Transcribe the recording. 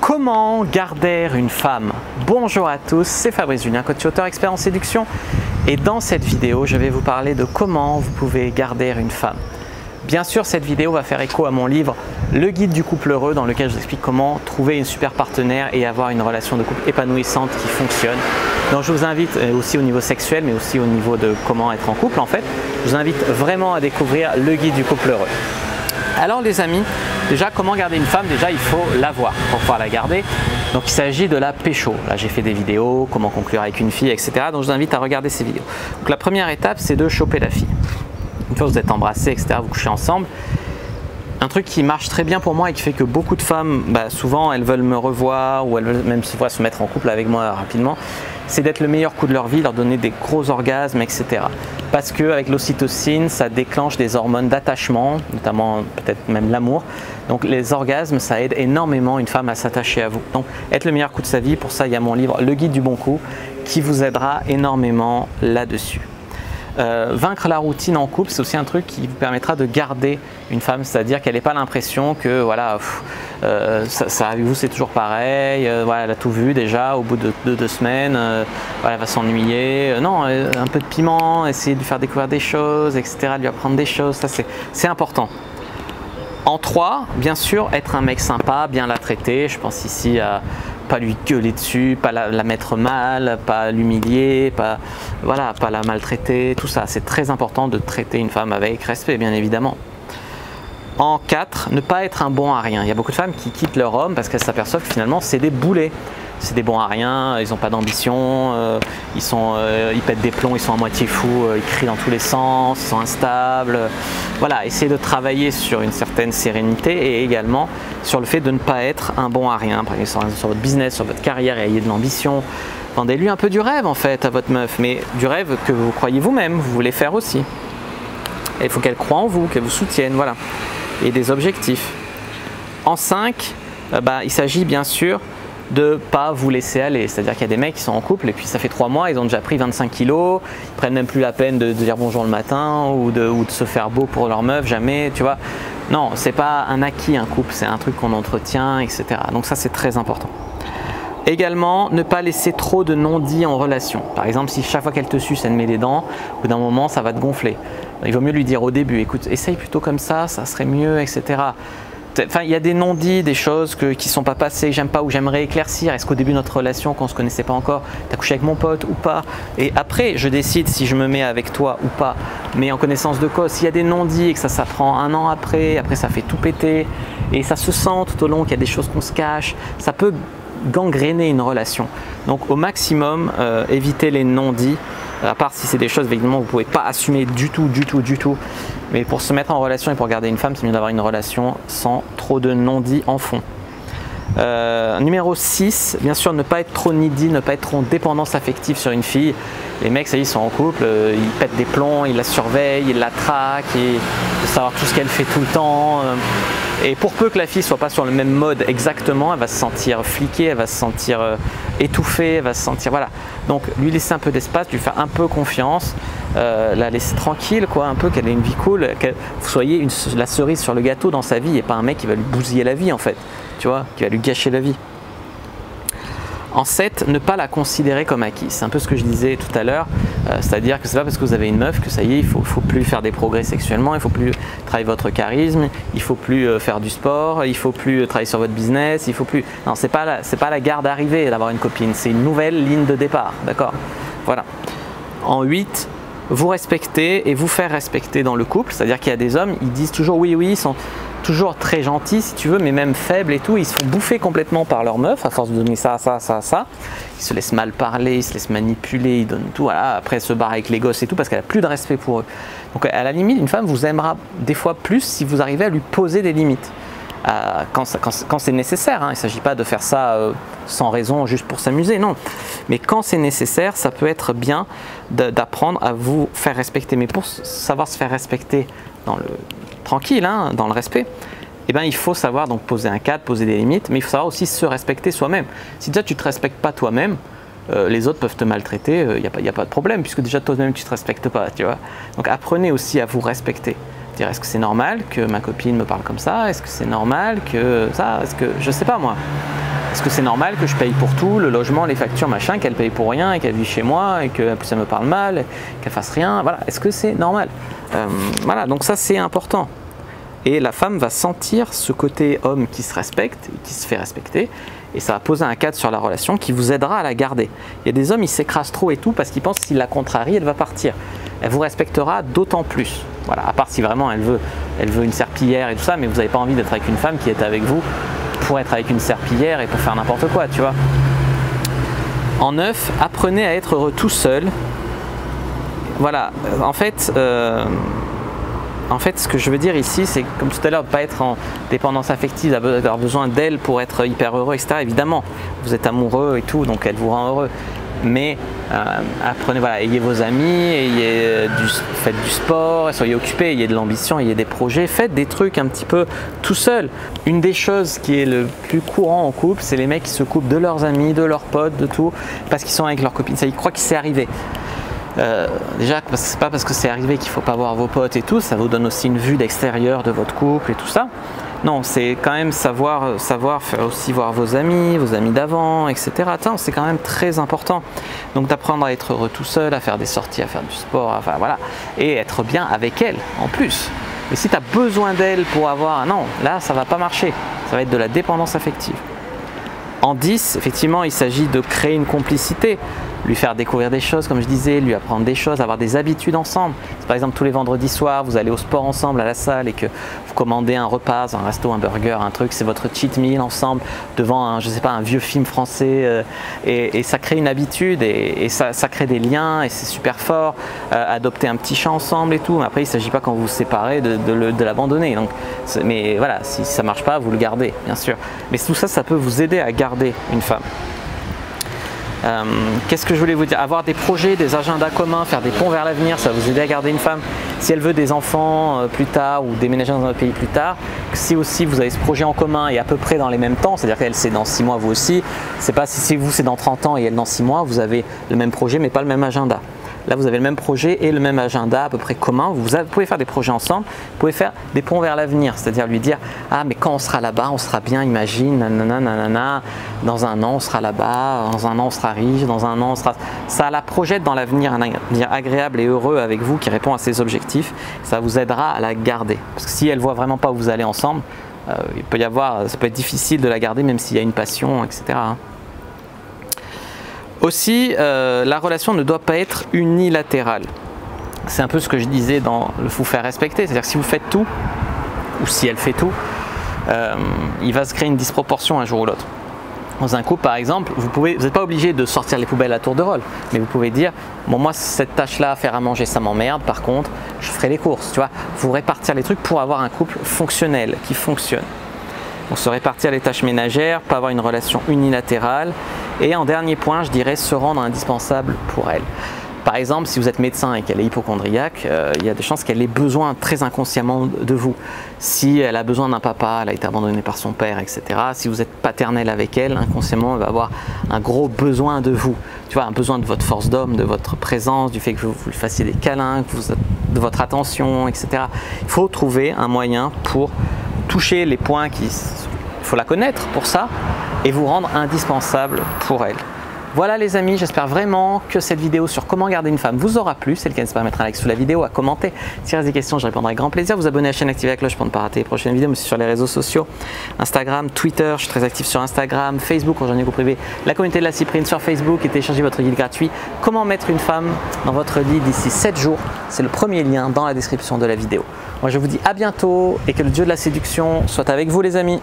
Comment garder une femme? Bonjour à tous, c'est Fabrice Julien, coach et auteur expert en séduction. Et dans cette vidéo, je vais vous parler de comment vous pouvez garder une femme. Bien sûr, cette vidéo va faire écho à mon livre Le guide du couple heureux, dans lequel je vous explique comment trouver une super partenaire et avoir une relation de couple épanouissante qui fonctionne. Donc je vous invite aussi au niveau sexuel, mais aussi au niveau de comment être en couple en fait. Je vous invite vraiment à découvrir le guide du couple heureux. Alors les amis, déjà comment garder une femme? Déjà il faut la voir pour pouvoir la garder. Donc il s'agit de la pécho. Là j'ai fait des vidéos, comment conclure avec une fille, etc. Donc je vous invite à regarder ces vidéos. Donc la première étape c'est de choper la fille. Une fois que vous êtes embrassés, etc., vous couchez ensemble. Un truc qui marche très bien pour moi et qui fait que beaucoup de femmes, souvent elles veulent me revoir ou elles veulent même se mettre en couple avec moi rapidement, c'est d'être le meilleur coup de leur vie, leur donner des gros orgasmes, etc. Parce qu'avec l'ocytocine, ça déclenche des hormones d'attachement, notamment peut-être même l'amour. Donc les orgasmes, ça aide énormément une femme à s'attacher à vous. Donc être le meilleur coup de sa vie, pour ça il y a mon livre Le guide du bon coup qui vous aidera énormément là-dessus. Vaincre la routine en couple, c'est aussi un truc qui vous permettra de garder une femme, c'est-à-dire qu'elle n'ait pas l'impression que voilà, ça avec vous c'est toujours pareil, voilà, elle a tout vu déjà au bout de 2 semaines, voilà, elle va s'ennuyer. Non, un peu de piment, essayer de lui faire découvrir des choses, etc., de lui apprendre des choses, ça c'est important. En 3, bien sûr, être un mec sympa, bien la traiter. Je pense ici à pas lui gueuler dessus, pas la mettre mal, pas l'humilier, pas la maltraiter, tout ça. C'est très important de traiter une femme avec respect, bien évidemment. En 4, ne pas être un bon à rien. Il y a beaucoup de femmes qui quittent leur homme parce qu'elles s'aperçoivent que finalement c'est des boulets. C'est des bons à rien, ils n'ont pas d'ambition, ils pètent des plombs, ils sont à moitié fous, ils crient dans tous les sens, ils sont instables. Voilà, essayez de travailler sur une certaine sérénité et également sur le fait de ne pas être un bon à rien. Par exemple, sur votre business, sur votre carrière, ayez de l'ambition. Vendez-lui un peu du rêve en fait à votre meuf, mais du rêve que vous croyez vous-même, vous voulez faire aussi. Et il faut qu'elle croie en vous, qu'elle vous soutienne, voilà. Et des objectifs. En 5, il s'agit bien sûr de ne pas vous laisser aller, c'est-à-dire qu'il y a des mecs qui sont en couple et puis ça fait 3 mois, ils ont déjà pris 25 kilos, ils prennent même plus la peine de dire bonjour le matin ou de se faire beau pour leur meuf, jamais, tu vois. Non, c'est pas un acquis un couple, c'est un truc qu'on entretient, etc. Donc ça c'est très important. Également, ne pas laisser trop de non-dits en relation. Par exemple, si chaque fois qu'elle te suce, elle met les dents, au bout d'un moment ça va te gonfler. Il vaut mieux lui dire au début, écoute, essaye plutôt comme ça serait mieux, etc. Enfin, il y a des non-dits, des choses qui ne sont pas passées, que j'aime pas ou j'aimerais éclaircir. Est-ce qu'au début de notre relation, quand on ne se connaissait pas encore, tu as couché avec mon pote ou pas? Et après, je décide si je me mets avec toi ou pas, mais en connaissance de cause. S'il y a des non-dits et que ça prend 1 an après ça fait tout péter, et ça se sent tout au long qu'il y a des choses qu'on se cache, ça peut gangréner une relation. Donc au maximum, évitez les non-dits. À part si c'est des choses évidemment vous ne pouvez pas assumer du tout. Mais pour se mettre en relation et pour garder une femme, c'est mieux d'avoir une relation sans trop de non-dits en fond. Numéro 6, bien sûr ne pas être trop needy, ne pas être trop en dépendance affective sur une fille. Les mecs, ça y est, ils sont en couple, ils pètent des plombs, ils la surveillent, ils la traquent, ils veulent savoir tout ce qu'elle fait tout le temps. Et pour peu que la fille soit pas sur le même mode exactement, elle va se sentir fliquée, elle va se sentir étouffée, elle va se sentir, voilà. Donc lui laisser un peu d'espace, lui faire un peu confiance, la laisser tranquille, quoi, un peu, qu'elle ait une vie cool, que vous soyez la cerise sur le gâteau dans sa vie et pas un mec qui va lui bousiller la vie en fait, tu vois, qui va lui gâcher la vie. En 7, ne pas la considérer comme acquise. C'est un peu ce que je disais tout à l'heure, c'est-à-dire que c'est pas parce que vous avez une meuf que ça y est, il faut plus faire des progrès sexuellement, il faut plus travailler votre charisme, il faut plus faire du sport, il faut plus travailler sur votre business, il faut plus. Non, c'est pas la gare d'arrivée d'avoir une copine, c'est une nouvelle ligne de départ, d'accord? Voilà. En 8, vous respecter et vous faire respecter dans le couple, c'est-à-dire qu'il y a des hommes, ils disent toujours oui, ils sont toujours très gentils si tu veux, mais même faibles et tout, ils se font bouffer complètement par leur meuf à force de donner ça. Ils se laissent mal parler, ils se laissent manipuler, ils donnent tout, voilà. Après, ils se barrent avec les gosses et tout parce qu'elle n'a plus de respect pour eux. Donc à la limite, une femme vous aimera des fois plus si vous arrivez à lui poser des limites. Quand c'est nécessaire, hein. Il ne s'agit pas de faire ça sans raison, juste pour s'amuser, non. Mais quand c'est nécessaire, ça peut être bien d'apprendre à vous faire respecter. Mais pour savoir se faire respecter tranquille, hein, dans le respect, eh ben, il faut savoir donc poser un cadre, poser des limites, mais il faut savoir aussi se respecter soi-même. Si déjà tu ne te respectes pas toi-même, les autres peuvent te maltraiter, il n'y a pas de problème, puisque déjà toi-même tu ne te respectes pas, tu vois. Donc apprenez aussi à vous respecter. Dire, est-ce que c'est normal que ma copine me parle comme ça? Est-ce que c'est normal que ça? Est-ce que, je sais pas moi, Est-ce que c'est normal que je paye pour tout, le logement, les factures, machin, qu'elle paye pour rien et qu'elle vit chez moi et que plus ça me parle mal, qu'elle fasse rien, voilà, est-ce que c'est normal? Voilà, donc ça c'est important. Et la femme va sentir ce côté homme qui se respecte, qui se fait respecter, et ça va poser un cadre sur la relation qui vous aidera à la garder. Il y a des hommes, ils s'écrasent trop et tout parce qu'ils pensent que s'il la contrarie, elle va partir. Elle vous respectera d'autant plus. Voilà, à part si vraiment elle veut une serpillière et tout ça, mais vous n'avez pas envie d'être avec une femme qui est avec vous pour être avec une serpillière et pour faire n'importe quoi, tu vois. En 9, apprenez à être heureux tout seul. Voilà, en fait, ce que je veux dire ici, c'est comme tout à l'heure, pas être en dépendance affective, avoir besoin d'elle pour être hyper heureux, etc. Évidemment, vous êtes amoureux et tout, donc elle vous rend heureux. Mais apprenez, voilà, ayez vos amis, faites du sport, soyez occupés, ayez de l'ambition, ayez des projets, faites des trucs un petit peu tout seul. Une des choses qui est le plus courant en couple, c'est les mecs qui se coupent de leurs amis, de leurs potes, de tout, parce qu'ils sont avec leurs copines. Ça, ils croient que c'est arrivé. Déjà, c'est pas parce que c'est arrivé qu'il faut pas voir vos potes et tout, ça vous donne aussi une vue d'extérieur de votre couple et tout ça. Non, c'est quand même savoir faire aussi voir vos amis d'avant, etc. C'est quand même très important. Donc d'apprendre à être heureux tout seul, à faire des sorties, à faire du sport, enfin voilà, et être bien avec elle en plus. Mais si tu as besoin d'elle pour avoir... Non, là ça va pas marcher, ça va être de la dépendance affective. En 10, effectivement, il s'agit de créer une complicité, lui faire découvrir des choses, comme je disais, lui apprendre des choses, avoir des habitudes ensemble. Si, par exemple, tous les vendredis soirs, vous allez au sport ensemble à la salle et que vous commandez un repas, un resto, un burger, un truc, c'est votre cheat meal ensemble devant je sais pas, un vieux film français et ça crée une habitude et ça crée des liens et c'est super fort. Adopter un petit chat ensemble et tout. Mais après, il ne s'agit pas quand vous vous séparez de l'abandonner. Mais voilà, si ça ne marche pas, vous le gardez, bien sûr. Mais tout ça, ça peut vous aider à garder une femme. Qu'est-ce que je voulais vous dire? Avoir des projets, des agendas communs, faire des ponts vers l'avenir, ça va vous aider à garder une femme. Si elle veut des enfants plus tard ou déménager dans un autre pays plus tard, si aussi vous avez ce projet en commun et à peu près dans les mêmes temps, c'est-à-dire qu'elle c'est dans 6 mois, vous aussi, c'est pas si vous c'est dans 30 ans et elle dans 6 mois, vous avez le même projet mais pas le même agenda. Là, vous avez le même projet et le même agenda à peu près commun. Vous pouvez faire des projets ensemble, vous pouvez faire des ponts vers l'avenir, c'est-à-dire lui dire « Ah, mais quand on sera là-bas, on sera bien, imagine, nanana, nanana, dans un an, on sera là-bas, dans un an, on sera riche, dans un an, on sera… » Ça la projette dans l'avenir, un avenir agréable et heureux avec vous qui répond à ses objectifs. Ça vous aidera à la garder. Parce que si elle ne voit vraiment pas où vous allez ensemble, ça peut être difficile de la garder même s'il y a une passion, etc. Aussi, la relation ne doit pas être unilatérale. C'est un peu ce que je disais dans le vous faire respecter. C'est-à-dire que si vous faites tout, ou si elle fait tout, il va se créer une disproportion un jour ou l'autre. Dans un couple, par exemple, vous n'êtes pas obligé de sortir les poubelles à tour de rôle, mais vous pouvez dire bon, moi cette tâche-là, faire à manger, ça m'emmerde. Par contre, je ferai les courses. Tu vois, vous répartir les trucs pour avoir un couple fonctionnel, qui fonctionne. Donc se répartir les tâches ménagères, pas avoir une relation unilatérale. Et en dernier point, je dirais se rendre indispensable pour elle. Par exemple, si vous êtes médecin et qu'elle est hypocondriaque, il y a des chances qu'elle ait besoin très inconsciemment de vous. Si elle a besoin d'un papa, elle a été abandonnée par son père, etc. Si vous êtes paternel avec elle, inconsciemment, elle va avoir un gros besoin de vous. Tu vois, un besoin de votre force d'homme, de votre présence, du fait que vous lui fassiez des câlins, de votre attention, etc. Il faut trouver un moyen pour toucher les points il faut la connaître pour ça et vous rendre indispensable pour elle. Voilà les amis, j'espère vraiment que cette vidéo sur comment garder une femme vous aura plu. Si c'est le cas, n'hésitez pas à mettre un like sous la vidéo, à commenter. S'il reste des questions, je répondrai avec grand plaisir. Vous abonner à la chaîne, activer la cloche pour ne pas rater les prochaines vidéos, mais aussi sur les réseaux sociaux, Instagram, Twitter, je suis très actif sur Instagram, Facebook, rejoignez le groupe privé, la communauté de la Cyprine sur Facebook et téléchargez votre guide gratuit. Comment mettre une femme dans votre lit d'ici 7 jours. C'est le premier lien dans la description de la vidéo. Moi je vous dis à bientôt et que le dieu de la séduction soit avec vous les amis.